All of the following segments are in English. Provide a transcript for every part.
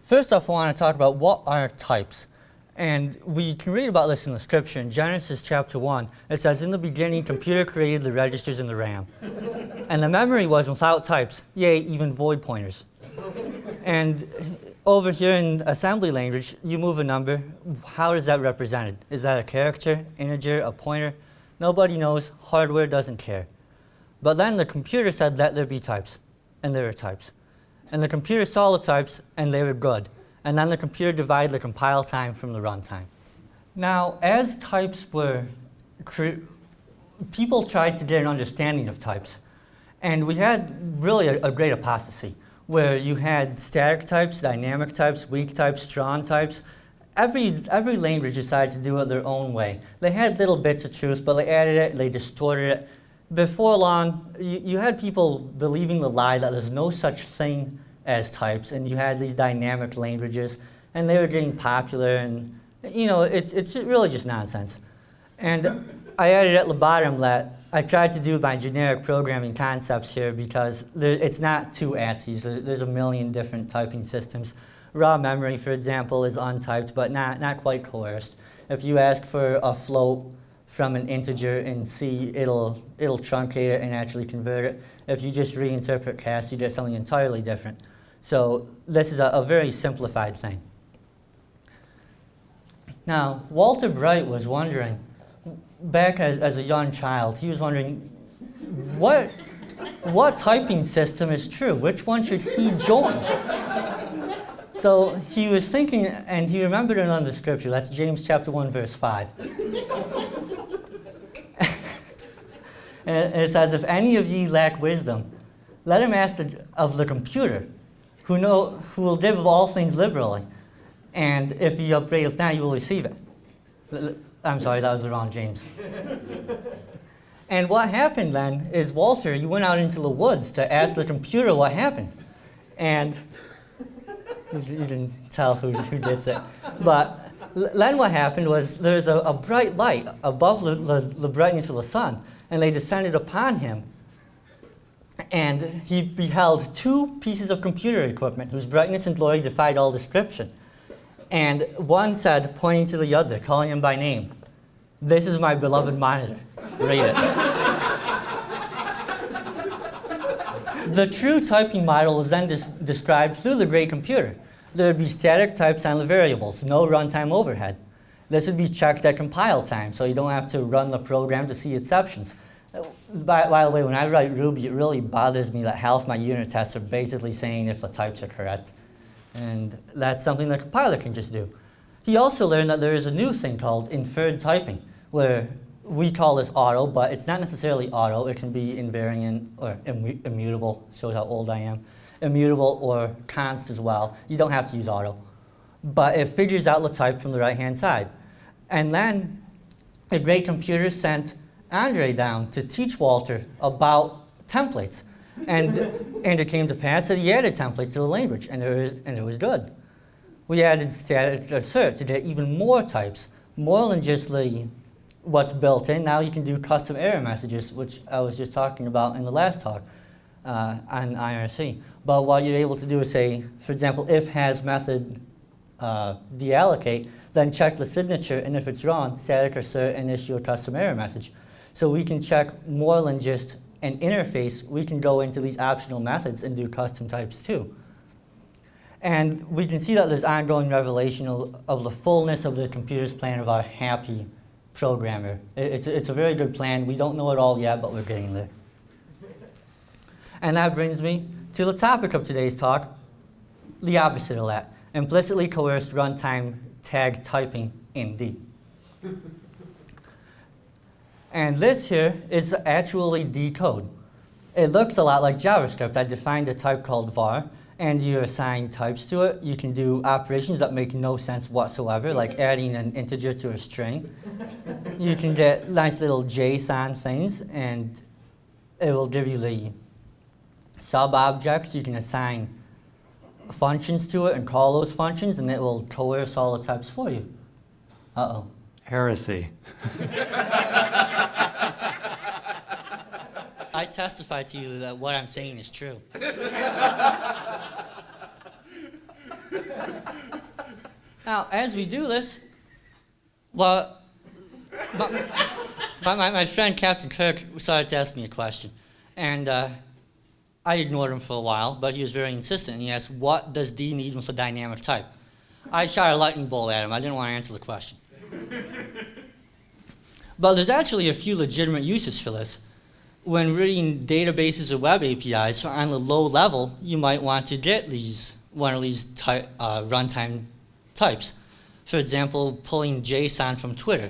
First off, I want to talk about what are types. And we can read about this in the scripture. In Genesis chapter 1, it says, "In the beginning, computer created the registers and the RAM. And the memory was without types, yea, even void pointers." And over here in assembly language, you move a number. How is that represented? Is that a character, integer, a pointer? Nobody knows. Hardware doesn't care. But then the computer said, "Let there be types." And there were types. And the computer saw the types, and they were good. And then the computer divided the compile time from the runtime. Now, as types were, people tried to get an understanding of types. And we had really a great apostasy, where you had static types, dynamic types, weak types, strong types. Every language decided to do it their own way. They had little bits of truth, but they added it, they distorted it. Before long, you had people believing the lie that there's no such thing as types, and you had these dynamic languages, and they were getting popular, and it's really just nonsense. And I added at the bottom that I tried to do my generic programming concepts here because it's not too ANSI. There's a million different typing systems. Raw memory, for example, is untyped, but not quite coerced. If you ask for a float from an integer in C, it'll truncate it and actually convert it. If you just reinterpret cast, you get something entirely different. So this is a very simplified thing. Now, Walter Bright was wondering, back as a young child, he was wondering, what typing system is true? Which one should he join? So he was thinking, and he remembered another scripture. That's James chapter 1, verse 5. And it says, "If any of ye lack wisdom, let him ask of the computer, who will give of all things liberally. And if ye upbraideth not, you will receive it." I'm sorry, that was the wrong James. And what happened then is Walter, he went out into the woods to ask the computer what happened. And you didn't tell who did it. But then what happened was there's a bright light above the brightness of the sun, and they descended upon him. And he beheld two pieces of computer equipment whose brightness and glory defied all description. And one said, pointing to the other, calling him by name, "This is my beloved monitor. Read it." The true typing model was then described through the great computer. There would be static types on the variables, no runtime overhead. This would be checked at compile time, so you don't have to run the program to see exceptions. By the way, when I write Ruby, it really bothers me that half my unit tests are basically saying if the types are correct. And that's something the compiler can just do. He also learned that there is a new thing called inferred typing, where we call this auto, but it's not necessarily auto. It can be invariant or immutable, shows how old I am. Immutable or const as well. You don't have to use auto. But it figures out the type from the right-hand side. And then a great computer sent Andre down to teach Walter about templates. And it came to pass that he added templates to the language, and it was good. We added static assert to get even more types, more than just what's built in. Now you can do custom error messages, which I was just talking about in the last talk on IRC. But what you're able to do is say, for example, if has method deallocate, then check the signature, and if it's wrong, static assert and issue a custom error message. So we can check more than just an interface. We can go into these optional methods and do custom types too. And we can see that there's ongoing revelation of the fullness of the computer's plan of our happy programmer. It's a very good plan. We don't know it all yet, but we're getting there. And that brings me to the topic of today's talk, the opposite of that, implicitly coerced runtime tag typing in D. And this here is actually D code. It looks a lot like JavaScript. I defined a type called var, and you assign types to it. You can do operations that make no sense whatsoever, like adding an integer to a string. You can get nice little JSON things, and it will give you the sub-objects. You can assign functions to it and call those functions, and it will coerce all the types for you. Uh-oh. Heresy. I testify to you that what I'm saying is true. Now, as we do this, well, my friend Captain Kirk started to ask me a question. And I ignored him for a while, but he was very insistent. And he asked, what does D need with a dynamic type? I shot a lightning bolt at him. I didn't want to answer the question. But there's actually a few legitimate uses for this. When reading databases or web APIs on the low level, you might want to get one of these runtime types. For example, pulling JSON from Twitter.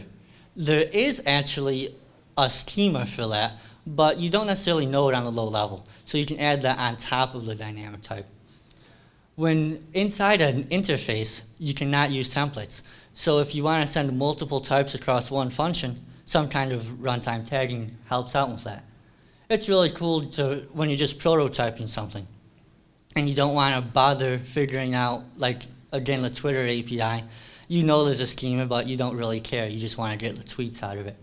There is actually a schema for that, but you don't necessarily know it on the low level. So you can add that on top of the dynamic type. When inside an interface, you cannot use templates. So if you want to send multiple types across one function, some kind of runtime tagging helps out with that. It's really cool when you're just prototyping something and you don't want to bother figuring out, like, again, the Twitter API. You know there's a schema, but you don't really care. You just want to get the tweets out of it.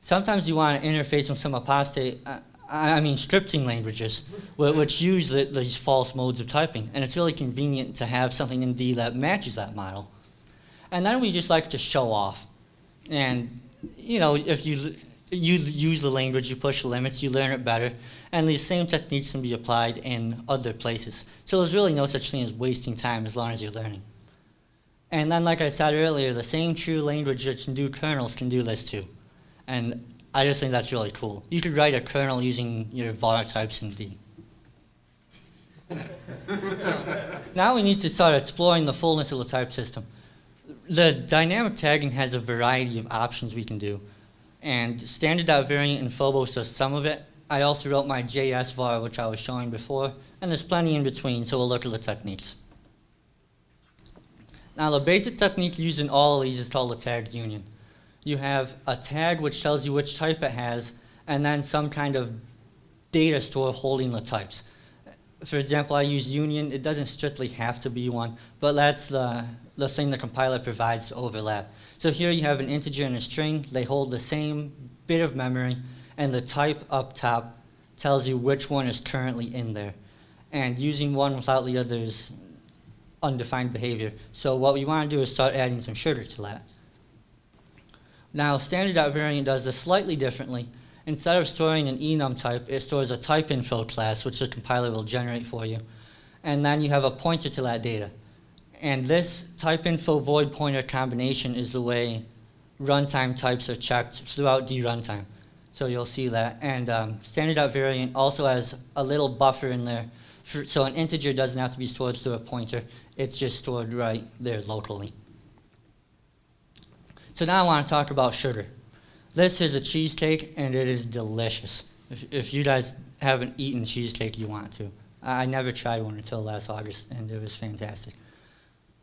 Sometimes you want to interface with some apostate, scripting languages, which use these false modes of typing. And it's really convenient to have something in D that matches that model. And then we just like to show off. And, you know, if you use the language, you push the limits, you learn it better. And these same techniques can be applied in other places. So there's really no such thing as wasting time as long as you're learning. And then, like I said earlier, the same true language that can do kernels can do this too. And I just think that's really cool. You could write a kernel using your var types in D. Now we need to start exploring the fullness of the type system. The dynamic tagging has a variety of options we can do. And std.variant and Phobos does some of it. I also wrote my JS var, which I was showing before. And there's plenty in between, so we'll look at the techniques. Now, the basic technique used in all of these is called a tagged union. You have a tag which tells you which type it has, and then some kind of data store holding the types. For example, I use union. It doesn't strictly have to be one, but that's the thing the compiler provides to overlap. So here you have an integer and a string. They hold the same bit of memory, and the type up top tells you which one is currently in there. And using one without the other is undefined behavior. So what we want to do is start adding some sugar to that. Now, std.variant does this slightly differently. Instead of storing an enum type, it stores a type info class, which the compiler will generate for you. And then you have a pointer to that data. And this type info void pointer combination is the way runtime types are checked throughout D runtime. So you'll see that. And std.variant also has a little buffer in there. So an integer doesn't have to be stored through a pointer. It's just stored right there locally. So now I want to talk about sugar. This is a cheesecake, and it is delicious. If you guys haven't eaten cheesecake, you want to. I never tried one until last August, and it was fantastic.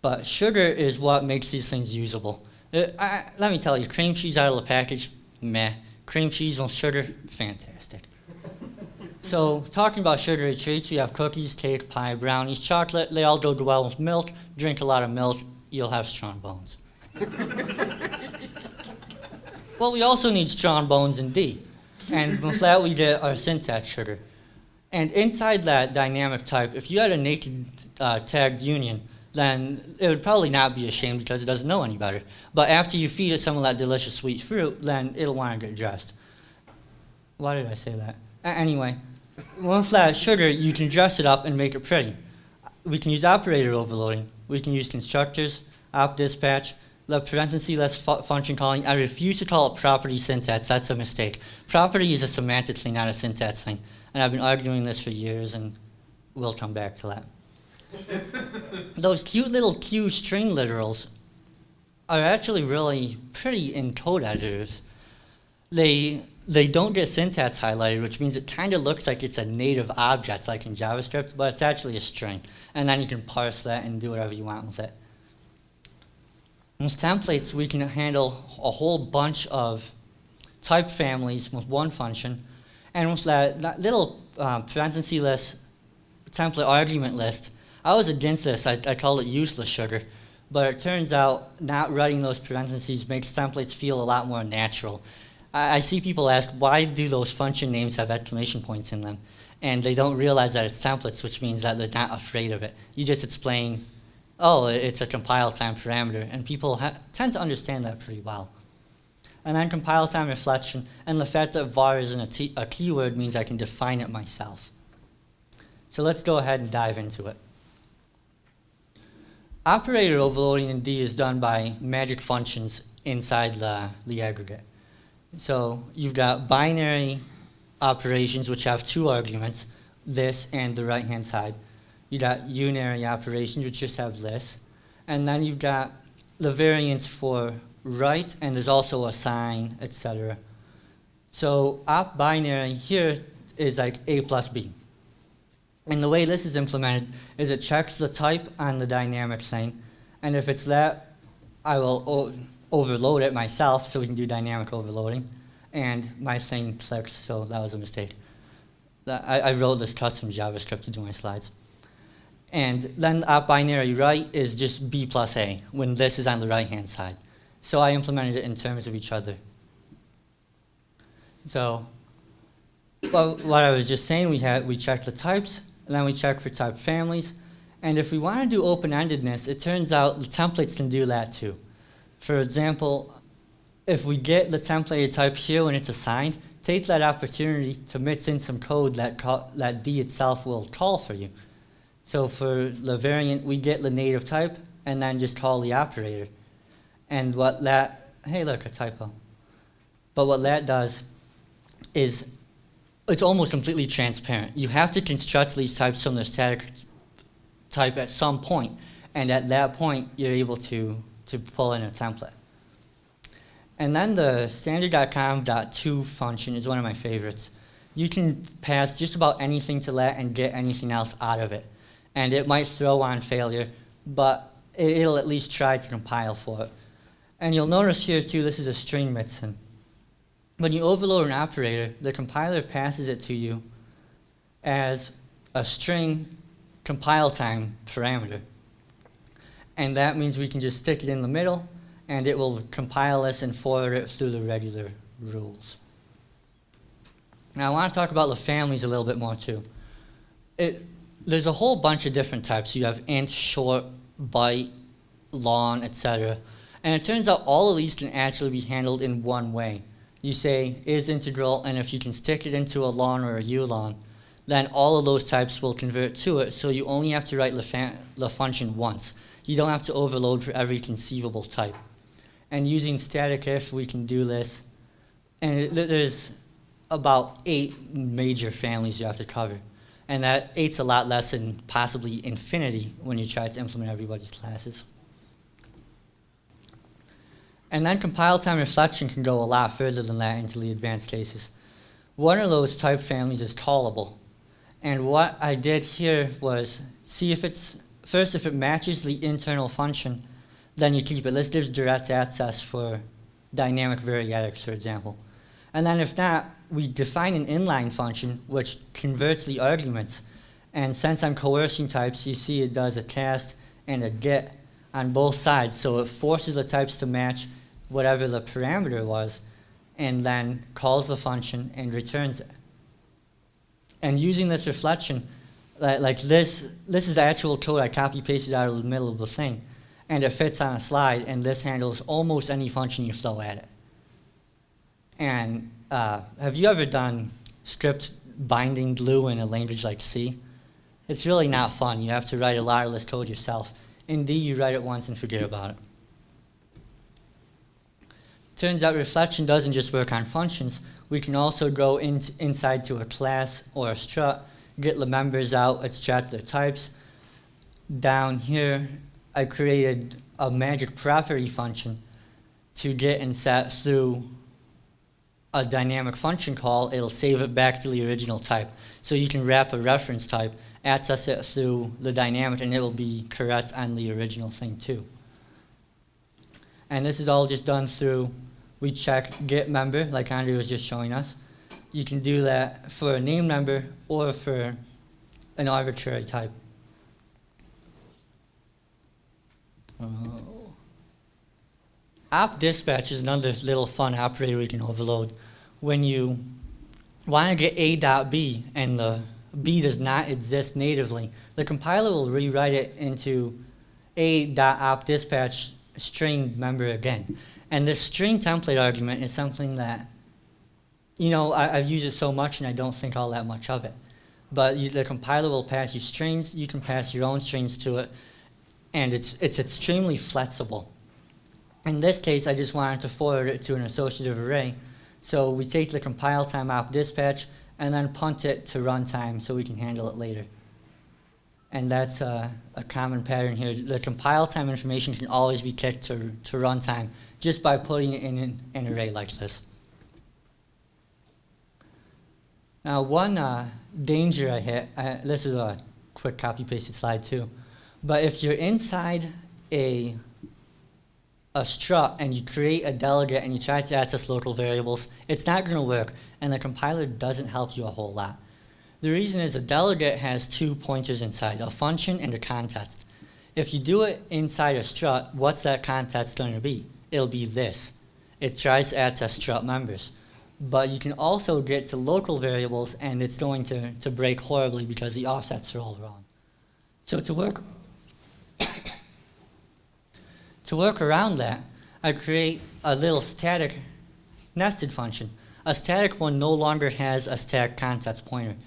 But sugar is what makes these things usable. Let me tell you, cream cheese out of the package, meh. Cream cheese with sugar, fantastic. So talking about sugary treats, we have cookies, cake, pie, brownies, chocolate. They all go well with milk. Drink a lot of milk, you'll have strong bones. Well, we also need strong bones in D. And with that, we get our syntax sugar. And inside that dynamic type, if you had a naked tagged union, then it would probably not be ashamed because it doesn't know any better. But after you feed it some of that delicious sweet fruit, then it'll want to get dressed. Why did I say that? Anyway, once that sugar, you can dress it up and make it pretty. We can use operator overloading. We can use constructors, op-dispatch, the parentheses-less function calling. I refuse to call it property syntax. That's a mistake. Property is a semantic thing, not a syntax thing. And I've been arguing this for years, and we'll come back to that. Those cute little Q string literals are actually really pretty in code editors. They don't get syntax highlighted, which means it kind of looks like it's a native object, like in JavaScript, but it's actually a string. And then you can parse that and do whatever you want with it. With templates, we can handle a whole bunch of type families with one function. And with that little parentheses-less template argument list, I was against this. I called it useless sugar. But it turns out not writing those parentheses makes templates feel a lot more natural. I see people ask, why do those function names have exclamation points in them? And they don't realize that it's templates, which means that they're not afraid of it. You just explain oh, it's a compile time parameter, and people tend to understand that pretty well. And then compile time reflection, and the fact that var isn't a keyword means I can define it myself. So let's go ahead and dive into it. Operator overloading in D is done by magic functions inside the aggregate. So you've got binary operations which have two arguments, this and the right-hand side. You got unary operations which just have this. And then you've got the variants for right, and there's also a sign, etc. So op binary here is like A plus B. And the way this is implemented is it checks the type on the dynamic thing, and if it's that, I will overload it myself so we can do dynamic overloading. And my thing clicks, so that was a mistake. I wrote this custom JavaScript to do my slides. And then op binary right is just B plus A when this is on the right-hand side. So I implemented it in terms of each other. So what I was just saying, we checked the types, and then we check for type families. And if we want to do open-endedness, it turns out the templates can do that too. For example, if we get the templated type here when it's assigned, take that opportunity to mix in some code that D itself will call for you. So for the variant, we get the native type and then just call the operator. And what that, hey look, a typo. But what that does is it's almost completely transparent. You have to construct these types from the static type at some point, and at that point, you're able to pull in a template. And then the standard.conv.to function is one of my favorites. You can pass just about anything to that and get anything else out of it. And it might throw on failure, but it'll at least try to compile for it. And you'll notice here too, this is a string mixin. When you overload an operator, the compiler passes it to you as a string compile time parameter. And that means we can just stick it in the middle, and it will compile this and forward it through the regular rules. Now I want to talk about the families a little bit more too. There's a whole bunch of different types. You have int, short, byte, long, etc. And it turns out all of these can actually be handled in one way. You say is integral, and if you can stick it into a long or a ulong, then all of those types will convert to it, so you only have to write the function once. You don't have to overload for every conceivable type. And using static if, we can do this. And there's about 8 major families you have to cover. And that 8's a lot less than possibly infinity when you try to implement everybody's classes. And then compile time reflection can go a lot further than that into the advanced cases. One of those type families is callable. And what I did here was see if if it matches the internal function, then you keep it. This gives direct access for dynamic variatics, for example. And then if not, we define an inline function which converts the arguments. And since I'm coercing types, you see it does a cast and a get on both sides. So it forces the types to match whatever the parameter was, and then calls the function and returns it. And using this reflection, like this is the actual code I copy-pasted out of the middle of the thing. And it fits on a slide, and this handles almost any function you throw at it. And have you ever done script binding glue in a language like C? It's really not fun. You have to write a lot of this code yourself. In D, you write it once and forget about it. Turns out reflection doesn't just work on functions. We can also go inside to a class or a strut, get the members out, extract their types. Down here, I created a magic property function to get and set through a dynamic function call. It'll save it back to the original type. So you can wrap a reference type, access it through the dynamic, and it will be correct on the original thing too. And this is all just done through, we check get member, like Andrew was just showing us. You can do that for a name member or for an arbitrary type. Op dispatch is another little fun operator we can overload. When you want to get A.B and the B does not exist natively, the compiler will rewrite it into a.opdispatch string member again. And this string template argument is something that, I've used it so much and I don't think all that much of it. But the compiler will pass you strings, you can pass your own strings to it, and it's extremely flexible. In this case, I just wanted to forward it to an associative array. So we take the compile time opdispatch and then punt it to runtime so we can handle it later. And that's a common pattern here. The compile time information can always be kicked to runtime just by putting it in an array like this. Now, one danger I hit, this is a quick copy-pasted slide too, but if you're inside a strut and you create a delegate and you try to access local variables, it's not going to work, and the compiler doesn't help you a whole lot. The reason is a delegate has 2 pointers inside, a function and a context. If you do it inside a strut, what's that context going to be? It'll be this. It tries to access strut members. But you can also get to local variables, and it's going to break horribly because the offsets are all wrong. So to work around that, I create a little static nested function. A static one no longer has a static context pointer.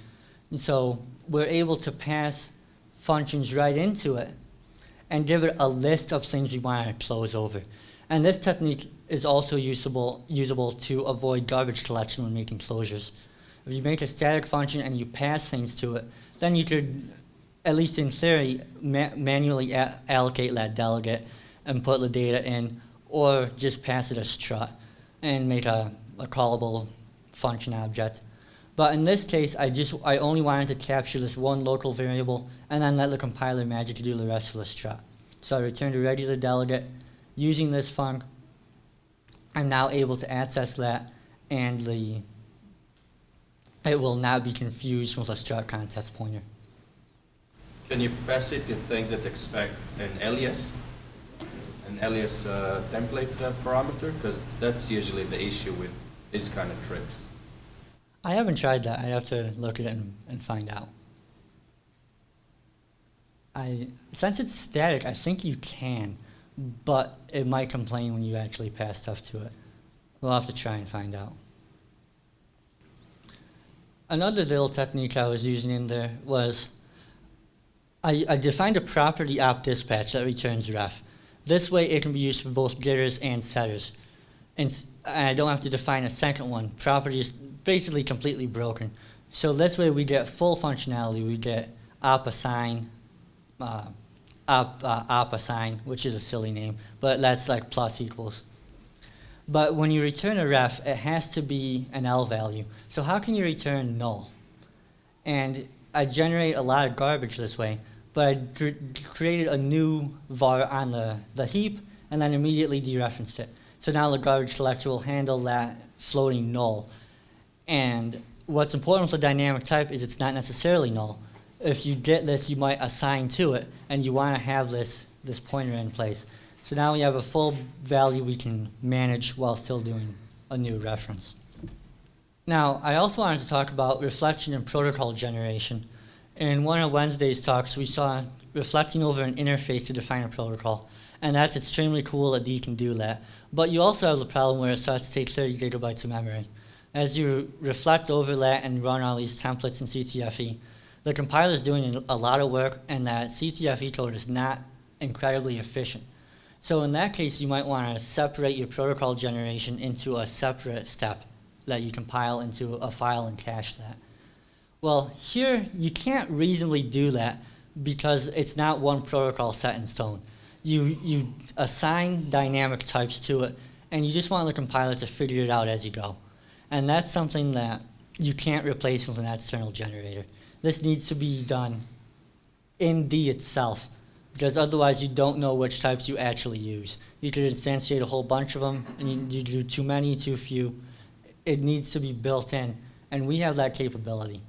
And so we're able to pass functions right into it and give it a list of things we want to close over. And this technique is also usable to avoid garbage collection when making closures. If you make a static function and you pass things to it, then you could, at least in theory, manually allocate that delegate and put the data in, or just pass it a strut and make a callable function object. But in this case, I only wanted to capture this one local variable and then let the compiler magically do the rest of the strut. So I returned a regular delegate. Using this func, I'm now able to access that, and it will not be confused with a strut context pointer. Can you pass it to things that expect an alias template parameter? Because that's usually the issue with these kind of tricks. I haven't tried that. I have to look at it and find out. Since it's static, I think you can, but it might complain when you actually pass stuff to it. We'll have to try and find out. Another little technique I was using in there was I defined a property opdispatch that returns ref. This way it can be used for both getters and setters. And I don't have to define a second one. Property is basically completely broken. So this way we get full functionality. We get opassign, opassign, which is a silly name, but that's like plus equals. But when you return a ref, it has to be an L value. So how can you return null? And I generate a lot of garbage this way, but I created a new var on the heap and then immediately dereferenced it. So now the garbage collector will handle that floating null. And what's important with the dynamic type is it's not necessarily null. If you get this, you might assign to it, and you want to have this pointer in place. So now we have a full value we can manage while still doing a new reference. Now, I also wanted to talk about reflection and protocol generation. In one of Wednesday's talks, we saw reflecting over an interface to define a protocol, and that's extremely cool that D can do that. But you also have the problem where it starts to take 30 gigabytes of memory. As you reflect over that and run all these templates in CTFE, the compiler is doing a lot of work, and that CTFE code is not incredibly efficient. So in that case, you might want to separate your protocol generation into a separate step that you compile into a file and cache that. Well, here you can't reasonably do that because it's not one protocol set in stone. You assign dynamic types to it, and you just want the compiler to figure it out as you go. And that's something that you can't replace with an external generator. This needs to be done in D itself, because otherwise you don't know which types you actually use. You could instantiate a whole bunch of them, and you do too many, too few. It needs to be built in, and we have that capability.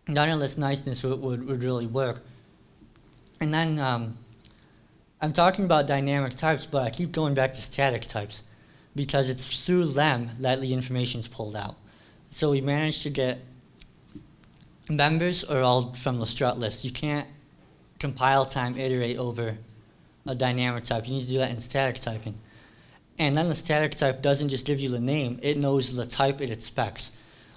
None of this niceness would really work. And then I'm talking about dynamic types, but I keep going back to static types, because it's through them that the information is pulled out. So we managed to get members are all from the strut list. You can't compile time iterate over a dynamic type. You need to do that in static typing. And then the static type doesn't just give you the name, it knows the type it expects,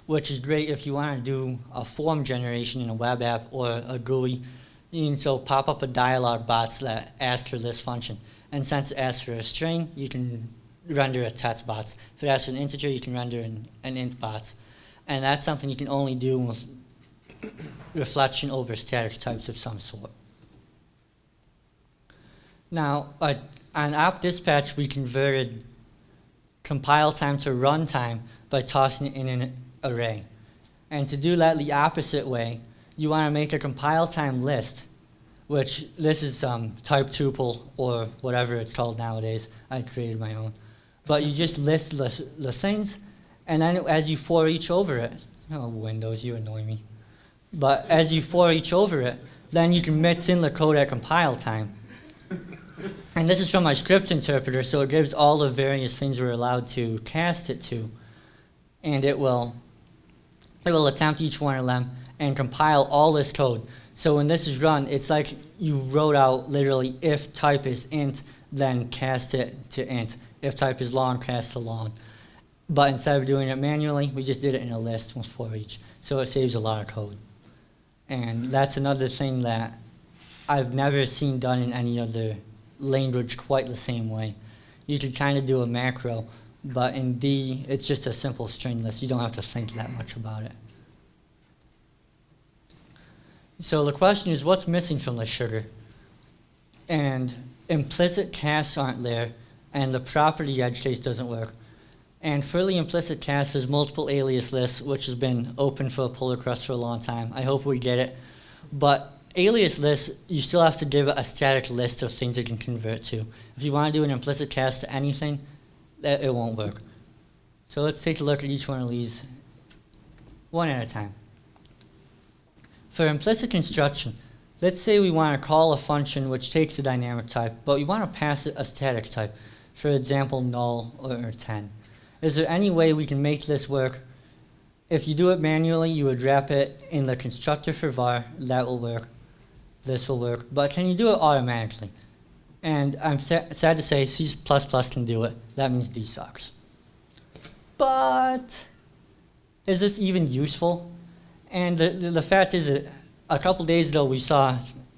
which is great if you want to do a form generation in a web app or a GUI. You can so pop up a dialog box that asks for this function. And since it asks for a string, you can render a text box. If it asks for an integer, you can render an int box. And that's something you can only do with reflection over static types of some sort. Now, on app dispatch, we converted compile time to runtime by tossing it in an array. And to do that the opposite way, you want to make a compile time list, which this is type tuple or whatever it's called nowadays. I created my own. But you just list the things, and then as you for each over it, oh, Windows, you annoy me. But as you for each over it, then you can mix in the code at compile time. And this is from my script interpreter, so it gives all the various things we're allowed to cast it to. And it will attempt each one of them and compile all this code. So when this is run, it's like you wrote out literally if type is int, then cast it to int. If type is long, cast to long. But instead of doing it manually, we just did it in a list with for each. So it saves a lot of code. And that's another thing that I've never seen done in any other language quite the same way. You could kind of do a macro, but in D, it's just a simple string list. You don't have to think that much about it. So the question is, what's missing from the sugar? And implicit casts aren't there, and the property edge case doesn't work. And for the implicit cast, there's multiple alias lists, which has been open for a pull request for a long time. I hope we get it. But alias lists, you still have to give it a static list of things it can convert to. If you want to do an implicit cast to anything, it won't work. So let's take a look at each one of these one at a time. For implicit construction, let's say we want to call a function which takes a dynamic type, but we want to pass it a static type, for example, null or 10. Is there any way we can make this work? If you do it manually, you would wrap it in the constructor for var. That will work. This will work. But can you do it automatically? And I'm sad to say C++ can do it. That means D sucks. But is this even useful? And the fact is that a couple days ago we saw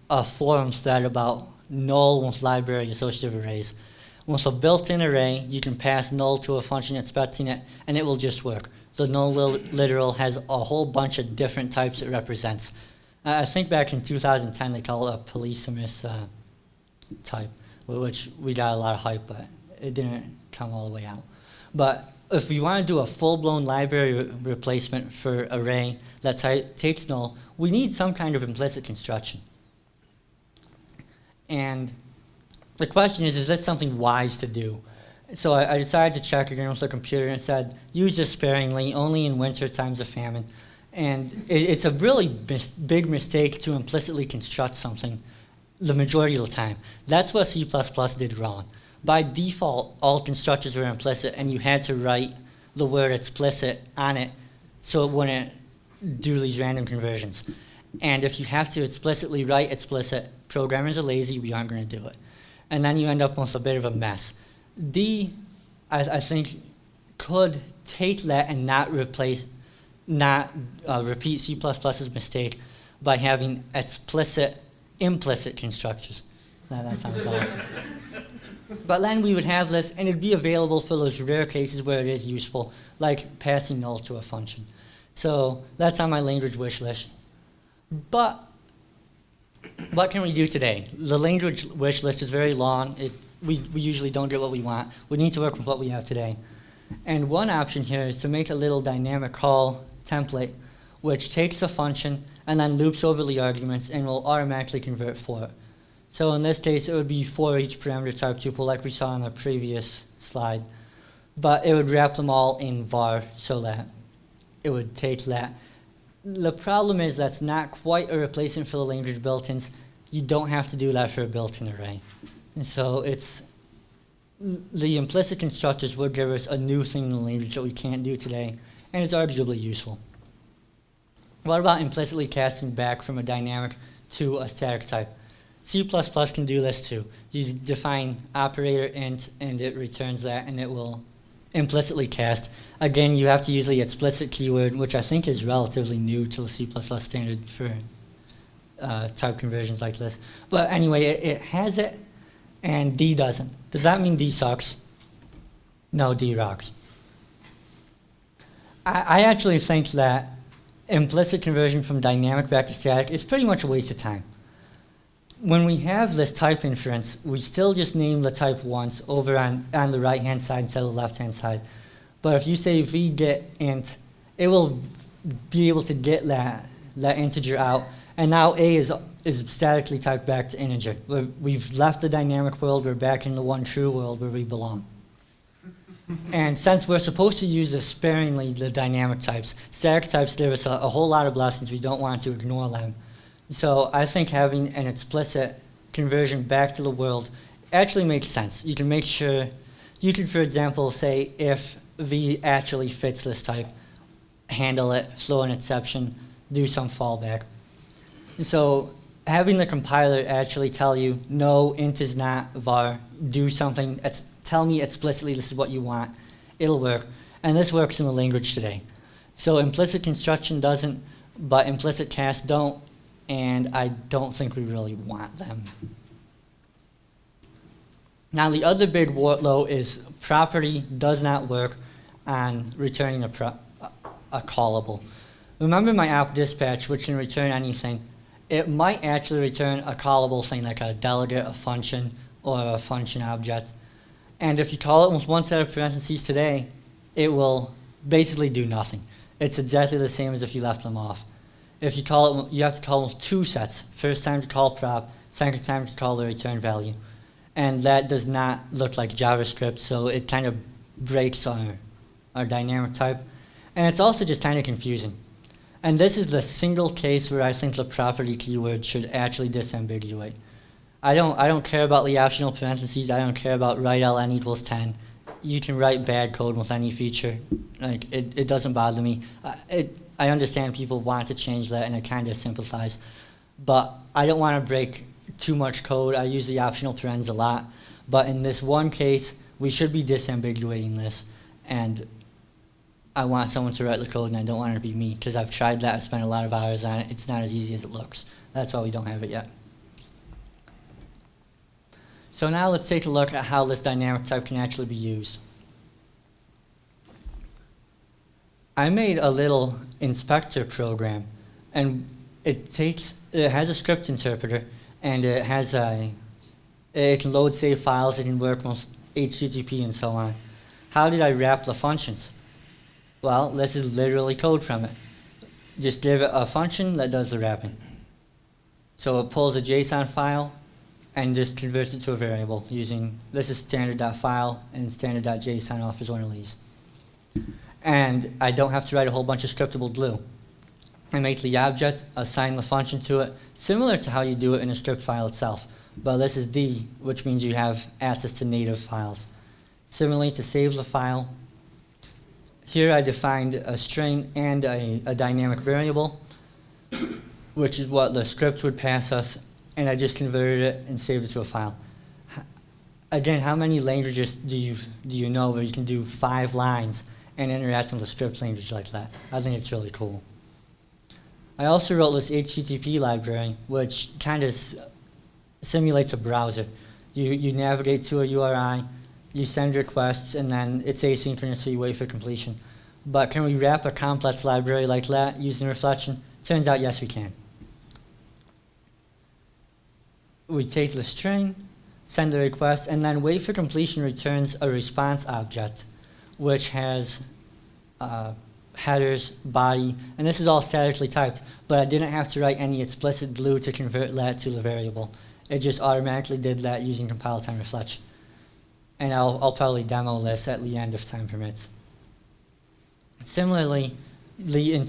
a forum thread about null with library associative arrays. With a built-in array, you can pass null to a function expecting it, and it will just work. The null literal has a whole bunch of different types it represents. I think back in 2010 they called it a polysemous type, which we got a lot of hype, but it didn't come all the way out. But if we want to do a full-blown library replacement for array that takes null, we need some kind of implicit construction. And the question is this something wise to do? So I decided to check again with the computer and said, use this sparingly, only in winter times of famine. And it's a really big mistake to implicitly construct something the majority of the time. That's what C++ did wrong. By default, all constructors were implicit, and you had to write the word explicit on it so it wouldn't do these random conversions. And if you have to explicitly write explicit, programmers are lazy, we aren't going to do it. And then you end up with a bit of a mess. D, I think, could take that and not repeat C++'s mistake by having implicit constructors. That sounds awesome. But then we would have this, and it'd be available for those rare cases where it is useful, like passing null to a function. So that's on my language wish list. But what can we do today? The language wish list is very long. We usually don't get what we want. We need to work with what we have today. And one option here is to make a little dynamic call template which takes a function and then loops over the arguments and will automatically convert for it. So in this case, it would be for each parameter type tuple like we saw on the previous slide. But it would wrap them all in var so that it would take that. The problem is that's not quite a replacement for the language built-ins. You don't have to do that for a built-in array. And so the implicit constructors would give us a new thing in the language that we can't do today, and it's arguably useful. What about implicitly casting back from a dynamic to a static type? C++ can do this too. You define operator int, and it returns that, and it will implicitly cast. Again, you have to use the explicit keyword, which I think is relatively new to the C++ standard for type conversions like this. But anyway, it has it, and D doesn't. Does that mean D sucks? No, D rocks. I actually think that implicit conversion from dynamic back to static is pretty much a waste of time. When we have this type inference, we still just name the type once over on the right-hand side instead of the left-hand side. But if you say vget int, it will be able to get that integer out. And now A is statically typed back to integer. We've left the dynamic world, we're back in the one true world where we belong. And since we're supposed to use this sparingly, the dynamic types, static types give us a whole lot of blessings. We don't want to ignore them. So I think having an explicit conversion back to the world actually makes sense. You can make sure, you could, for example, say if V actually fits this type, handle it, throw an exception, do some fallback. And so having the compiler actually tell you, no, int is not var, do something, tell me explicitly this is what you want, it'll work. And this works in the language today. So implicit construction doesn't, but implicit cast don't, and I don't think we really want them. Now the other big wartlow is property does not work on returning a callable. Remember my app dispatch, which can return anything. It might actually return a callable thing like a delegate, a function, or a function object. And if you call it with one set of parentheses today, it will basically do nothing. It's exactly the same as if you left them off. If you call it, you have to call it with two sets. First time to call prop, second time to call the return value. And that does not look like JavaScript, so it kind of breaks our dynamic type. And it's also just kind of confusing. And this is the single case where I think the property keyword should actually disambiguate. I don't care about the optional parentheses. I don't care about write ln equals 10. You can write bad code with any feature. Like it doesn't bother me. I understand people want to change that, and it kind of simplifies. But I don't want to break too much code. I use the optional parens a lot. But in this one case, we should be disambiguating this. And I want someone to write the code, and I don't want it to be me, because I've tried that. I've spent a lot of hours on it. It's not as easy as it looks. That's why we don't have it yet. So now let's take a look at how this dynamic type can actually be used. I made a little inspector program, and it has a script interpreter, and it can load save files, it can work with HTTP and so on. How did I wrap the functions? Well, this is literally code from it. Just give it a function that does the wrapping. So it pulls a JSON file and just converts it to a variable using, this is standard.file, and standard.json offers one of these. And I don't have to write a whole bunch of scriptable glue. I make the object, assign the function to it, similar to how you do it in a script file itself. But this is D, which means you have access to native files. Similarly, to save the file, here I defined a string and a dynamic variable, which is what the script would pass us, and I just converted it and saved it to a file. Again, how many languages do you know where you can do 5 lines and interact with a script language like that? I think it's really cool. I also wrote this HTTP library, which kind of simulates a browser. You navigate to a URI, you send requests, and then it's asynchronous, so you wait for completion. But can we wrap a complex library like that using reflection? Turns out, yes, we can. We take the string, send the request, and then wait for completion returns a response object, which has headers, body, and this is all statically typed, but I didn't have to write any explicit glue to convert that to the variable. It just automatically did that using compile time reflection. And I'll probably demo this at the end if time permits. Similarly, the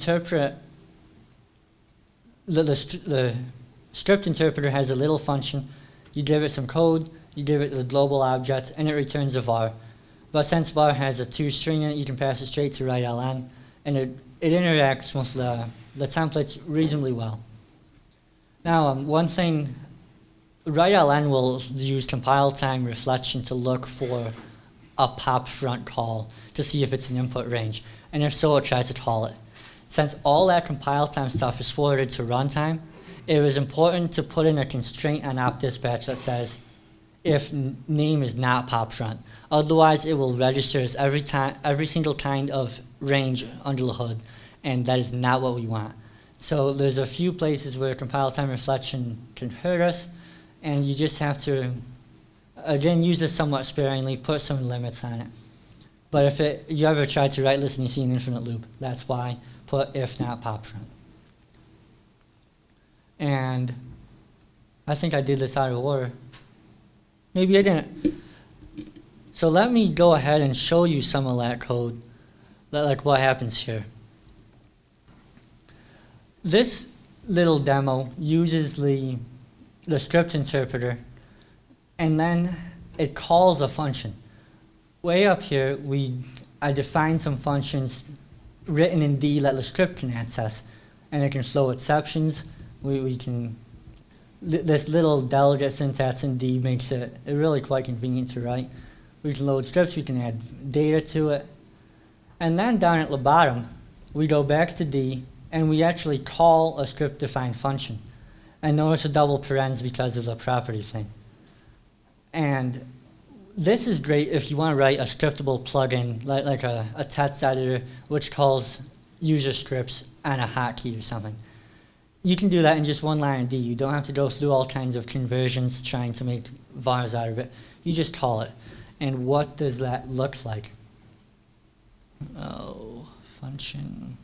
script interpreter has a little function. You give it some code, you give it the global object, and it returns a var. But since var has a toString in it, you can pass it straight to write ln, and it interacts with the templates reasonably well. Now, one thing write.ln will use compile time reflection to look for a pop front call to see if it's an input range. And if so, it tries to call it. Since all that compile time stuff is forwarded to runtime, it was important to put in a constraint on op dispatch that says if name is not pop front. Otherwise, it will register as every single kind of range under the hood, and that is not what we want. So there's a few places where compile time reflection can hurt us, and you just have to, again, use this somewhat sparingly, put some limits on it. But if you ever try to write this and you see an infinite loop, that's why put if not pop front. And I think I did this out of order. Maybe I didn't. So let me go ahead and show you some of that code, like what happens here. This little demo uses the script interpreter, and then it calls a function. Way up here, I define some functions written in D that the script can access, and it can throw exceptions. This little delegate syntax in D makes it really quite convenient to write. We can load scripts, we can add data to it. And then down at the bottom, we go back to D, and we actually call a script-defined function. And notice a double parens because of the property thing. And this is great if you want to write a scriptable plugin, like a text editor, which calls user scripts on a hotkey or something. You can do that in just one line of D. You don't have to go through all kinds of conversions trying to make vars out of it. You just call it. And what does that look like? Oh, function.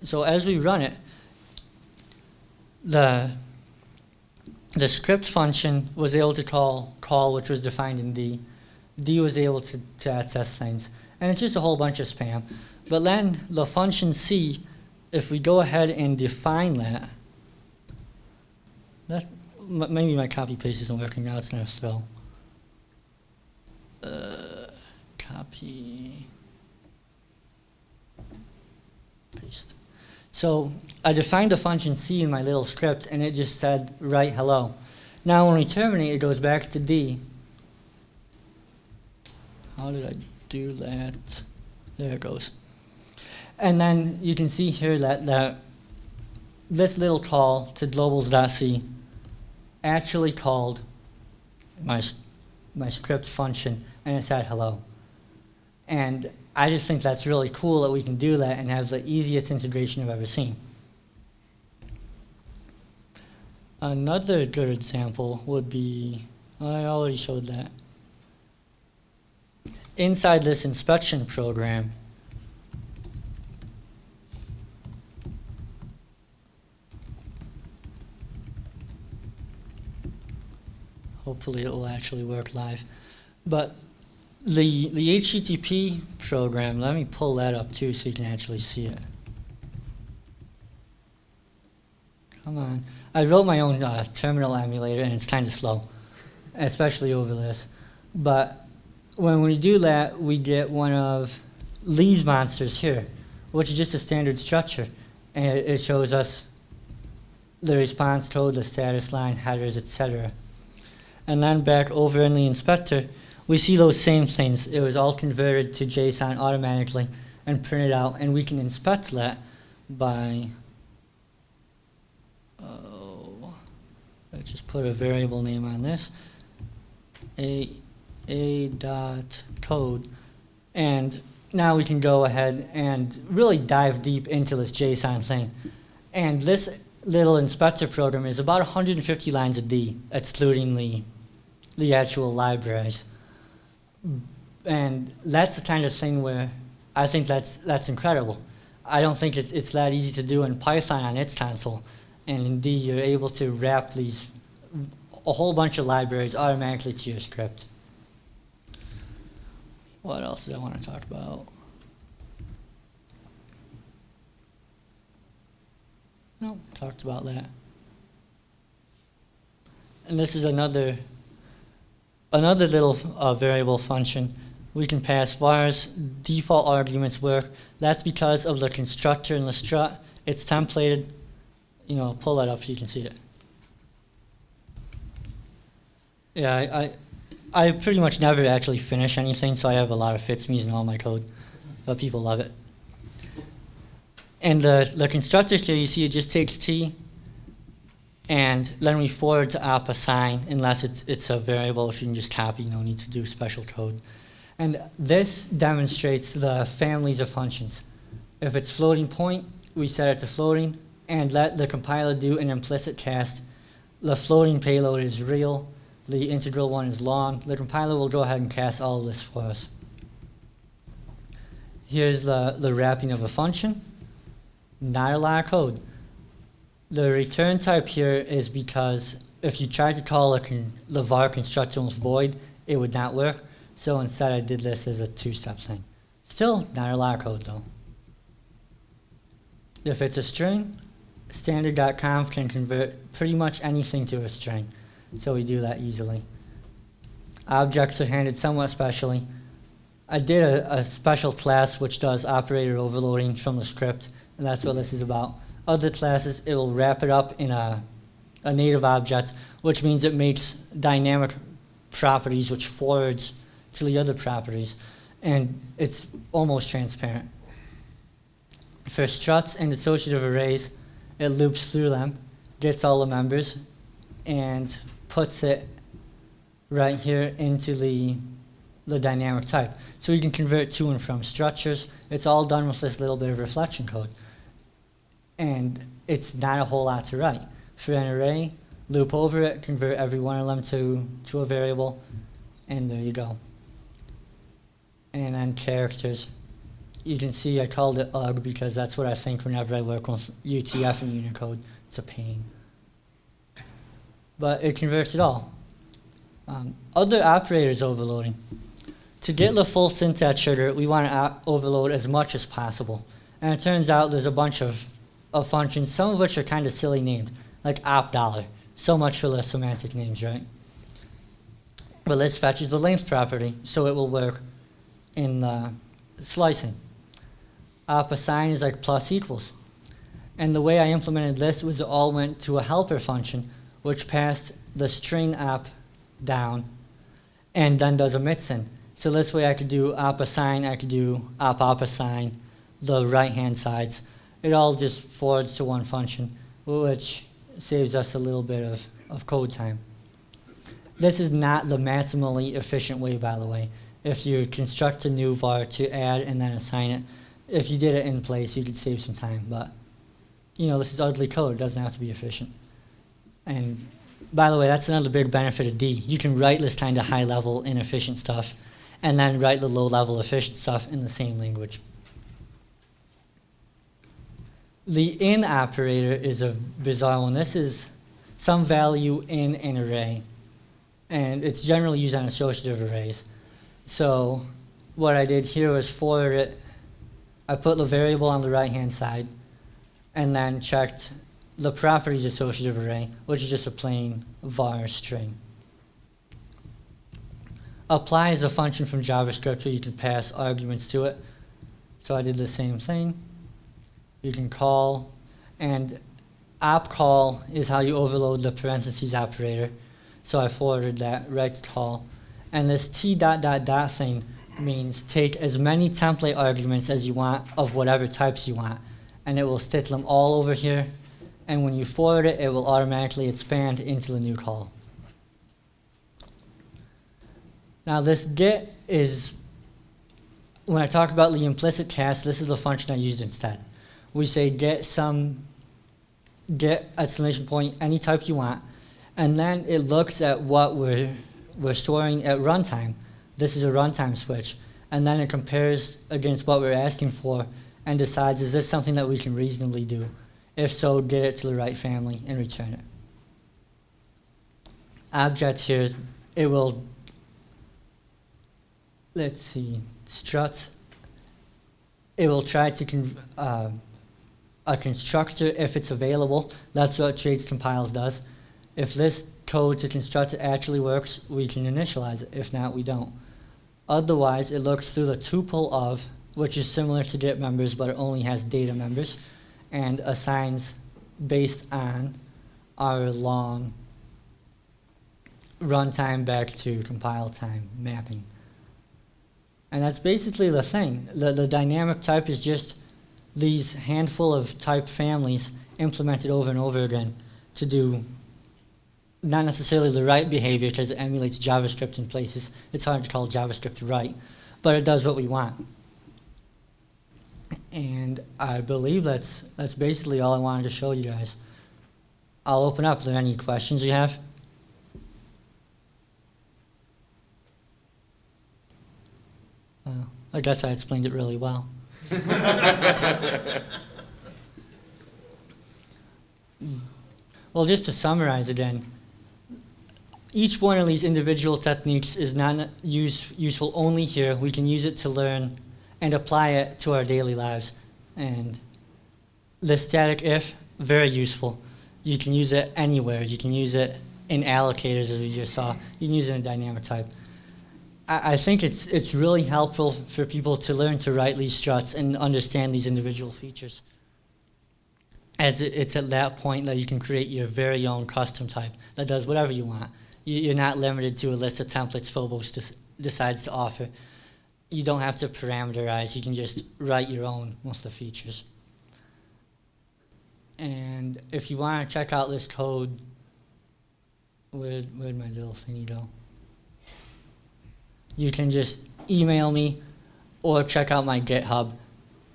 So as we run it, the script function was able to call which was defined in D. D was able to access things. And it's just a whole bunch of spam. But then the function C, if we go ahead and define that maybe my copy paste isn't working now, it's gonna throw. Copy, paste. So I defined a function C in my little script, and it just said write hello. Now when we terminate, it goes back to D. How did I do that? There it goes. And then you can see here that this little call to globals.c actually called my script function, and it said hello. And I just think that's really cool that we can do that and have the easiest integration I've ever seen. Another good example would be, I already showed that. Inside this inspection program, hopefully it will actually work live. But the HTTP program, let me pull that up too so you can actually see it. Come on. I wrote my own terminal emulator, and it's kind of slow, especially over this. But when we do that, we get one of these monsters here, which is just a standard structure. And it shows us the response code, the status line, headers, etc. And then back over in the inspector, we see those same things. It was all converted to JSON automatically and printed out, and we can inspect that by, let's just put a variable name on this, a.code, and now we can go ahead and really dive deep into this JSON thing. And this little inspector program is about 150 lines of D, excluding the actual libraries. And that's the kind of thing where I think that's incredible. I don't think it's that easy to do in Python on its console. And in D, you're able to wrap a whole bunch of libraries automatically to your script. What else did I want to talk about? No, talked about that. And this is another little variable function. We can pass vars, default arguments work. That's because of the constructor and the strut. It's templated. I'll pull that up so you can see it. Yeah, I pretty much never actually finish anything, so I have a lot of fits me's in all my code, but people love it. And the constructor here, you see it just takes T, and then we forward to op assign, unless it's a variable, which you can just copy, no need to do special code. And this demonstrates the families of functions. If it's floating point, we set it to floating, and let the compiler do an implicit cast. The floating payload is real, the integral one is long. The compiler will go ahead and cast all of this for us. Here's the wrapping of a function. Not a lot of code. The return type here is because if you tried to call the var constructor with void, it would not work. So instead I did this as a two-step thing. Still not a lot of code though. If it's a string, std.conf can convert pretty much anything to a string. So we do that easily. Objects are handled somewhat specially. I did a special class which does operator overloading from the script, and that's what this is about. Other classes, it will wrap it up in a native object, which means it makes dynamic properties which forwards to the other properties, and it's almost transparent. For struts and associative arrays, it loops through them, gets all the members, and puts it right here into the dynamic type. So you can convert to and from structures. It's all done with this little bit of reflection code. And it's not a whole lot to write. For an array, loop over it, convert every one of them to a variable, and there you go. And then characters. You can see I called it UG because that's what I think whenever I work with UTF and Unicode. It's a pain. But it converts it all. Other operators overloading. To get the full syntax sugar, we want to overload as much as possible. And it turns out there's a bunch of functions, some of which are kind of silly named, like $. So much for the semantic names, right? But this fetches the length property, so it will work in slicing. Op assign is like plus equals. And the way I implemented this was it all went to a helper function, which passed the string op down, and then does a mixin. So this way I could do op assign, I could do op assign, the right-hand sides. It all just forwards to one function, which saves us a little bit of code time. This is not the maximally efficient way, by the way. If you construct a new var to add and then assign it, if you did it in place, you could save some time. But, this is ugly code. It doesn't have to be efficient. And by the way, that's another big benefit of D. You can write this kind of high-level inefficient stuff and then write the low-level efficient stuff in the same language. The in operator is a bizarre one. This is some value in an array, and it's generally used on associative arrays. So what I did here was forward it. I put the variable on the right-hand side, and then checked the properties associative array, which is just a plain var string. Apply is a function from JavaScript where you can pass arguments to it. So I did the same thing. You can call, and op call is how you overload the parentheses operator. So I forwarded that right to call. And this t ... thing means take as many template arguments as you want of whatever types you want, and it will stick them all over here. And when you forward it, it will automatically expand into the new call. Now this get is, when I talk about the implicit cast, this is the function I used instead. We say get exclamation point, any type you want, and then it looks at what we're storing at runtime. This is a runtime switch, and then it compares against what we're asking for and decides, is this something that we can reasonably do? If so, get it to the right family and return it. Object here, it will, let's see, struts. It will try to a constructor if it's available. That's what traits compiles does. If this code to constructor actually works, we can initialize it. If not, we don't. Otherwise, it looks through the tuple of, which is similar to get members, but it only has data members, and assigns based on our long runtime back to compile time mapping. And that's basically the thing. The dynamic type is just these handful of type families implemented over and over again to do not necessarily the right behavior, because it emulates JavaScript in places. It's hard to call JavaScript right, but it does what we want. And I believe that's basically all I wanted to show you guys. I'll open up. Are there any questions you have? I guess I explained it really well. Well, just to summarize again, each one of these individual techniques is not useful only here. We can use it to learn and apply it to our daily lives. And the static if, very useful. You can use it anywhere. You can use it in allocators, as we just saw. You can use it in dynamic type. I think it's really helpful for people to learn to write these struts and understand these individual features, as it's at that point that you can create your very own custom type that does whatever you want. You're not limited to a list of templates Phobos decides to offer. You don't have to parameterize. You can just write your own with the features. And if you want to check out this code, where'd my little thingy go? You can just email me or check out my GitHub.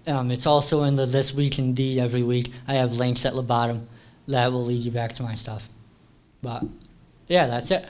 It's also in the This Week in D every week. I have links at the bottom that will lead you back to my stuff. But yeah, that's it.